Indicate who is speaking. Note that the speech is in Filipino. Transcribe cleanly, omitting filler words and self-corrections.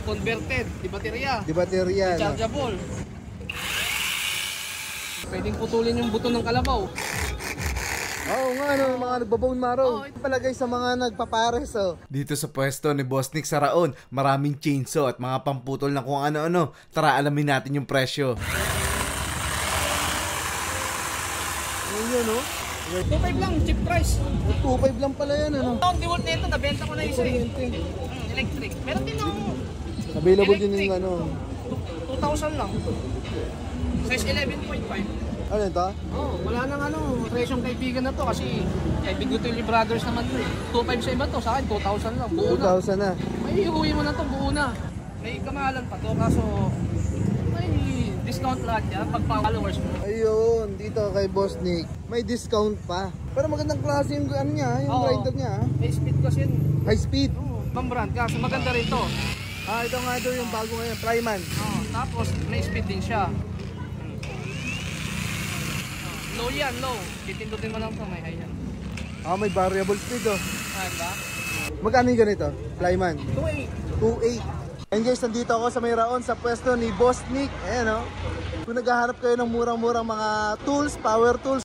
Speaker 1: converted, di baterya.
Speaker 2: Di baterya.
Speaker 1: Rechargeable. Pwedeng putulin yung buto ng kalabaw.
Speaker 2: Oo nga, no, mga nagbabone marrow. Palagay sa mga nagpapares, oh. Dito sa pwesto ni Boss Nick sa Raon, maraming chainsaw at mga pamputol na kung ano-ano. Tara, alamin natin yung presyo. Ayun, no?
Speaker 1: 2.5 lang, cheap price.
Speaker 2: 2.5 lang pala yan, ano?
Speaker 1: Ang DeWalt nito, nabenta ko na isa eh. Electric. Meron din ng
Speaker 2: available din
Speaker 1: electric.
Speaker 2: yung ano.
Speaker 1: 2,000 lang. Size 11.5.
Speaker 2: Ano ito?
Speaker 1: Oh, wala nang presyong kaibigan na to kasi kay Bigutili Brothers naman to eh. 2.5 sa iba to, sa akin 2,000 lang, buo na.
Speaker 2: 2,000 na.
Speaker 1: May iuwi mo na to, buo na. May kamahalan pa to, kaso may discount lahat yan pag followers mo.
Speaker 2: Ayun, dito kay Boss Nick, may discount pa. Pero magandang klase yung ano niya, yung grinder niya.
Speaker 1: May speed kasi yun.
Speaker 2: High speed.
Speaker 1: Ibang brand, kaso maganda rin to.
Speaker 2: Ito nga daw yung bago ngayon, Flyman.
Speaker 1: Tapos may speed din siya. Low yan, low. Titindutin mo lang to, may high yan.
Speaker 2: May variable speed, oh.
Speaker 1: Diba?
Speaker 2: Magkano yung ganito? Flyman?
Speaker 1: 2.8.
Speaker 2: 2.8. And guys, nandito ako sa may Raon sa pwesto ni Boss Nick. Ayan, oh. Kung naghahanap kayo ng murang-murang mga tools, power tools,